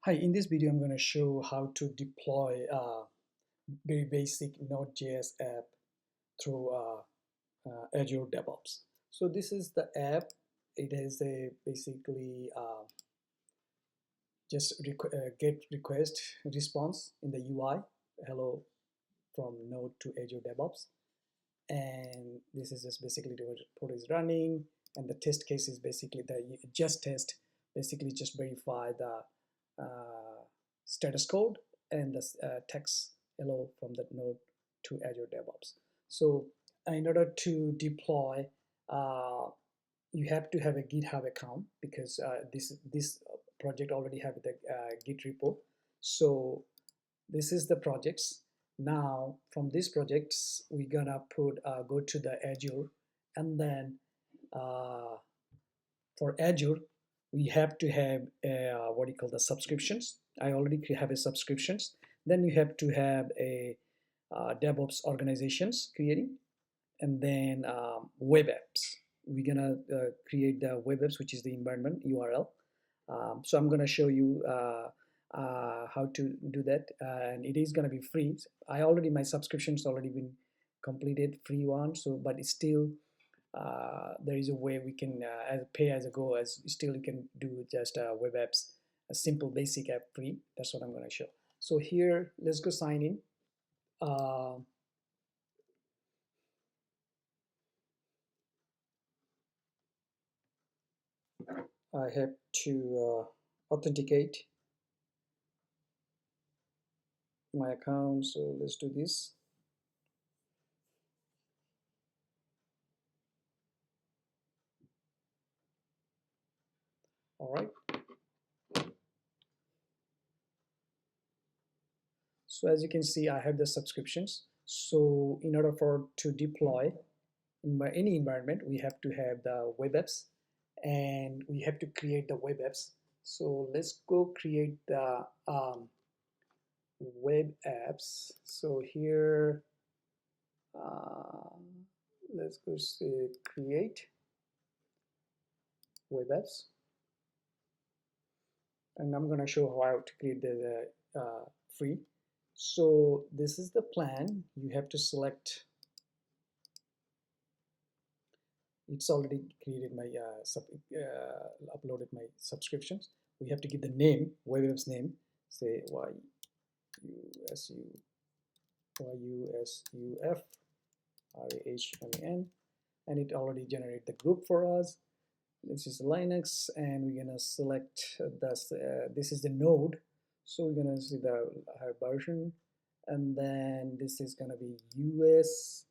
Hi, in this video, I'm going to show how to deploy a very basic node.js app through Azure DevOps. So this is the app. It is a basically just get request response in the UI. Hello from Node to Azure DevOps. And this is just basically what is running. And the test case is basically the just test, basically just verify the status code and the text hello from that node to Azure DevOps. So in order to deploy, you have to have a GitHub account because this project already have the Git repo. So this is the projects. Now from these projects, we're gonna put go to the Azure, and then uh, for Azure, we have to have what do you call the subscriptions. I already have a subscriptions. Then you have to have a DevOps organizations creating, and then web apps. We're gonna create the web apps, which is the environment URL. So I'm gonna show you how to do that, and it is gonna be free. My subscription's already been completed, free one. So, but it's still there is a way we can pay as a go, as still you can do just web apps, a simple basic app free. That's what I'm going to show. So here, let's go sign in. I have to authenticate my account, so let's do this. All right. So as you can see, I have the subscriptions. So in order for to deploy in any environment, we have to have the web apps, and we have to create the web apps. So let's go create the web apps. So here, uh, let's go say create web apps, and I'm going to show how to create the free. So this is the plan. You have to select. It's already created my uploaded my subscriptions. We have to give the name, web apps name. Say YUSUFRAHMAN, and it already generated the group for us. This is Linux, and we're gonna select this is the node, so we're gonna see the version, and then this is gonna be US,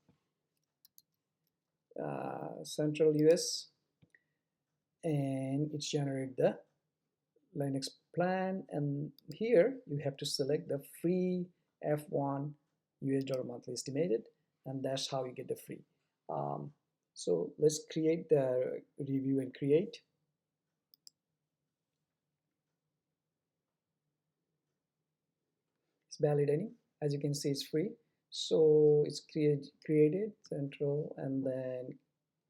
Central US, and it's generated the Linux plan, and here you have to select the free F1 US dollar monthly estimated, and that's how you get the free. So let's create the review and create. It's validating. As you can see, it's free. So it's created central, and then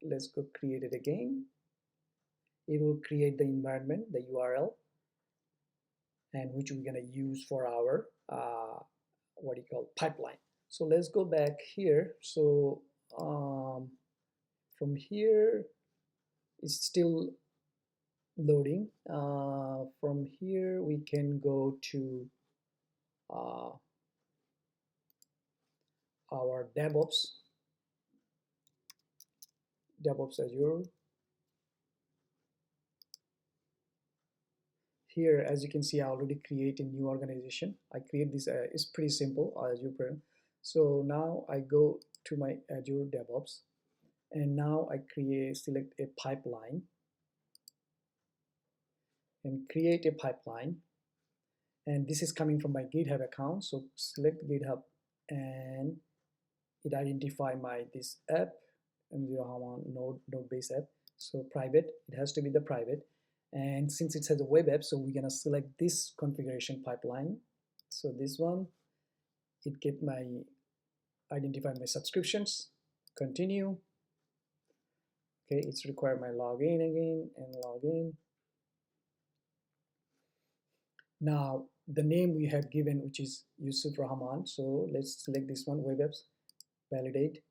let's go create it again. It will create the environment, the URL, and which we're gonna use for our what do you call pipeline. So let's go back here. So from here, it's still loading. From here, we can go to our DevOps Azure. Here, as you can see, I already create a new organization. I create this, it's pretty simple, Azure. So now I go to my Azure DevOps, and now I select a pipeline, and create a pipeline. And this is coming from my GitHub account. So select GitHub, and it identify this app, and node-based app. So private, it has to be the private. And since it has a web app, so we're gonna select this configuration pipeline. So this one, it identify my subscriptions, continue. Okay, it's require my login again and login. Now the name we have given, which is Yusuf Rahman, so let's select this one, web apps, validate,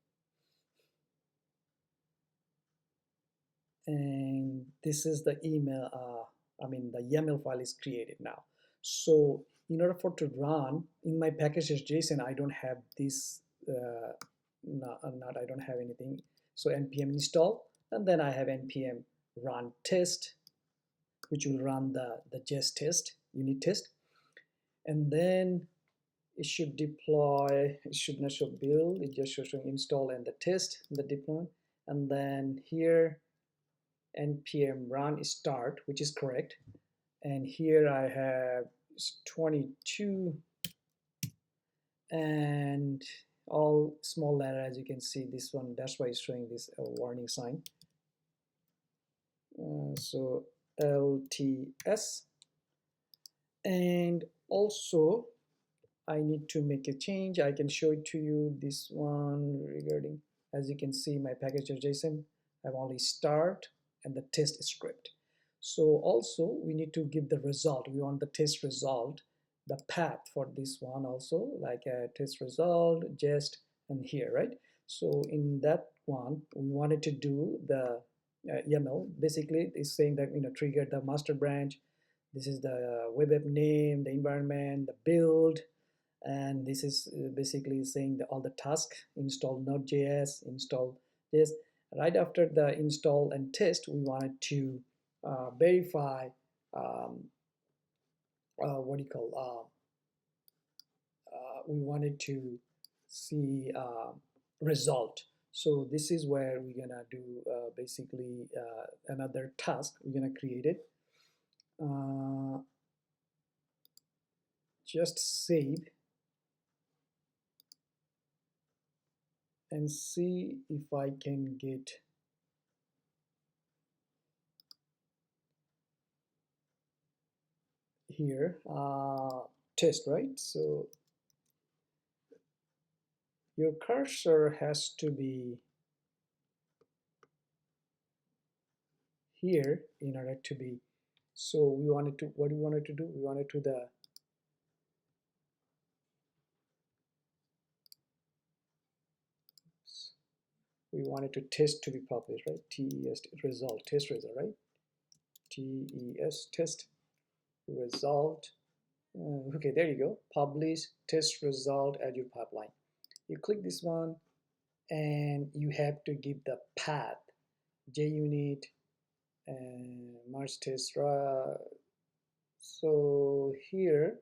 and this is the email, the YAML file is created now. So in order for to run in my package.json, I don't have this, I don't have anything. So npm install, and then I have npm run test, which will run the jest test, unit test, and then it should deploy. It should not show build, it just shows install and the test, the deployment, and then here npm run start, which is correct, and here I have 22 and all small letter, as you can see. This one, that's why it's showing this warning sign. So LTS, and also I need to make a change. I can show it to you, this one regarding, as you can see, my package.json, I've only start and the test script. So also we need to give the result. We want the test result, the path for this one also, like a test result, jest, and here, right? So in that one, we wanted to do the YAML. Basically, it's saying that, trigger the master branch. This is the web app name, the environment, the build, and this is basically saying all the task, install node.js, install this. Right after the install and test, we wanted to verify we wanted to see result. So this is where we're gonna do basically another task. We're gonna create it. Just save and see if I can get here test, right? So your cursor has to be here in order to be. So we wanted to, what we wanted to do, we wanted to we wanted to test to be published, right? TES result, test result, right? TES test result. Okay, there you go. Publish test result Azure pipeline. You click this one, and you have to give the path, JUnit and merge test. So here,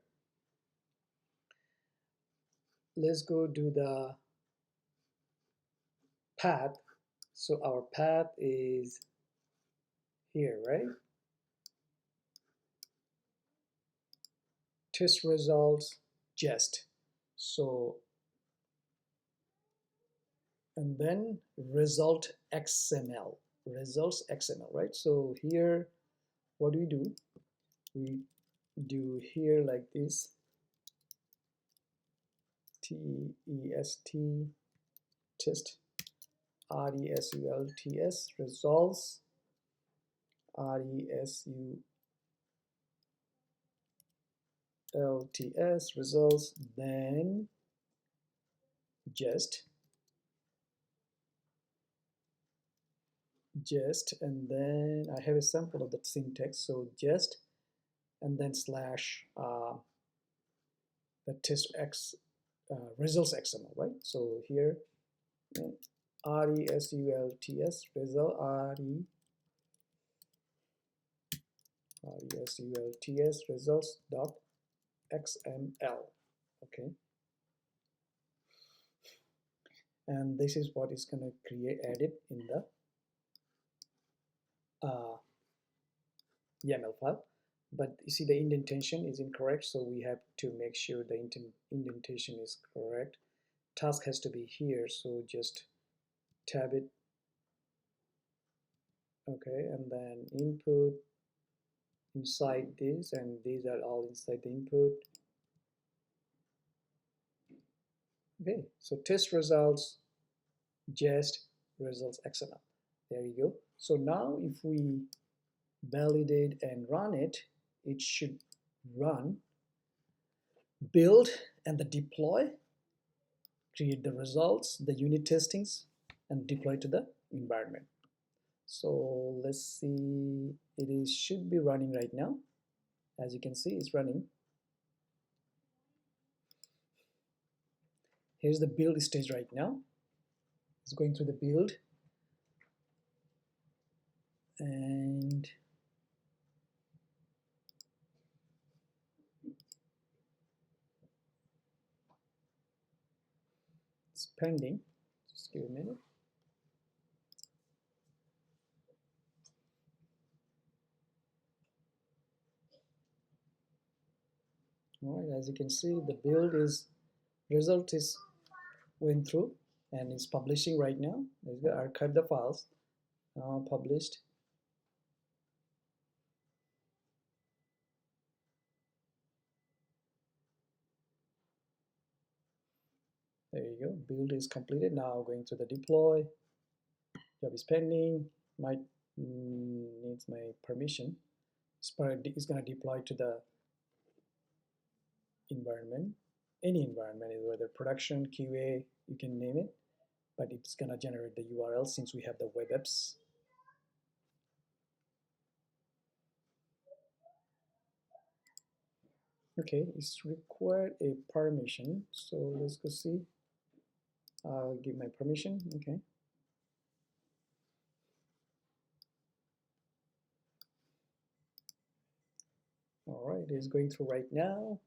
let's go do the path. So our path is here, right? Test results jest. So, and then result XML, results XML, right? So here, what do? We do here like this, TEST test, RESULTS results, RESULTS results, then jest, and then I have a sample of that syntax. So jest, and then slash the test x results XML, right? So here RESULTS result RESULTS results dot XML. Okay, and this is what is going to create edit in the YAML file. But you see the indentation is incorrect, so we have to make sure the indentation is correct. Task has to be here, so just tab it. Okay, and then input inside this, and these are all inside the input. Okay, so test results, jest, results XML. There you go. So now if we validate and run it, it should run, build, and the deploy, create the results, the unit testings, and deploy to the environment. So let's see, should be running right now. As you can see, it's running. Here's the build stage right now. It's going through the build, and it's pending. Just give a minute. All right, as you can see, the result is went through and it's publishing right now. Let's go archive the files. Published. There you go. Build is completed. Now going to the deploy. Job is pending. Might needs my permission. It's going to deploy to the environment, any environment, whether production, QA, you can name it, but it's going to generate the URL since we have the web apps. Okay, it's required a permission, so let's go see. I'll give my permission. Okay. All right, it's going through right now.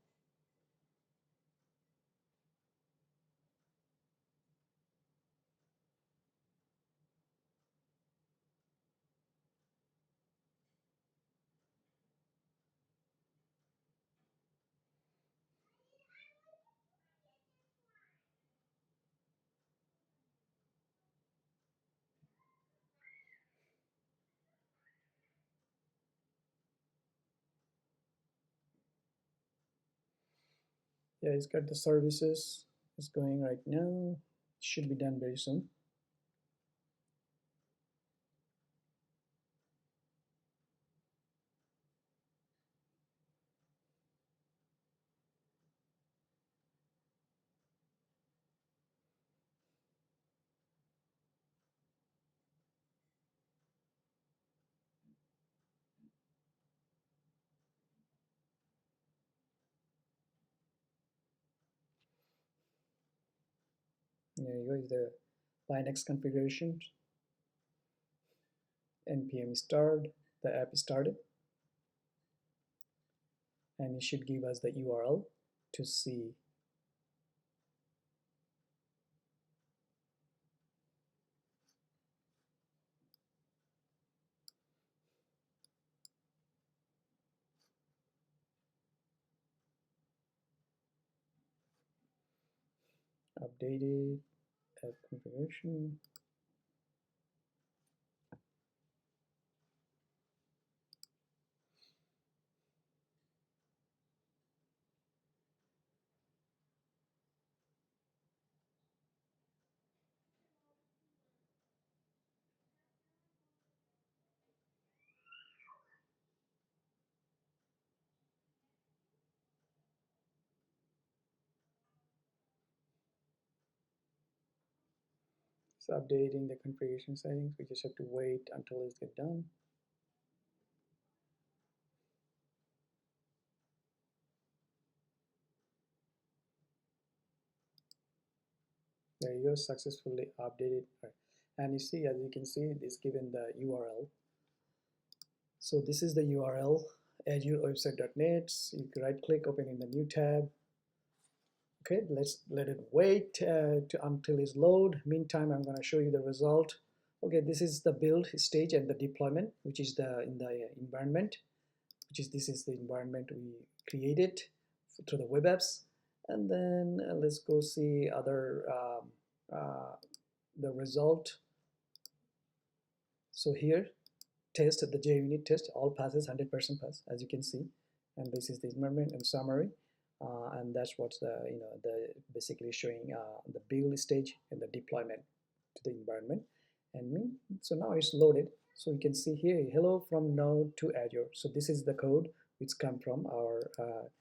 Yeah, it's got the services. It's going right now. Should be done very soon. There you go. Is the Linux configuration. npm start. The app is started, and it should give us the URL to see. Updated app configuration. It's updating the configuration settings. We just have to wait until it's get done. There you go, successfully updated. And you see, as you can see, it's given the URL. So this is the URL, azure-website.net. You can right click, open in the new tab. Okay, let's let it wait until it's load. Meantime, I'm going to show you the result. Okay, this is the build stage and the deployment, which is in the environment, this is the environment we created through the web apps. And then let's go see other the result. So here, test the JUnit test, all passes, 100% pass, as you can see. And this is the environment and summary. And that's what's the basically showing the build stage and the deployment to the environment. And so now it's loaded. So you can see here, hello from Node to Azure. So this is the code which come from our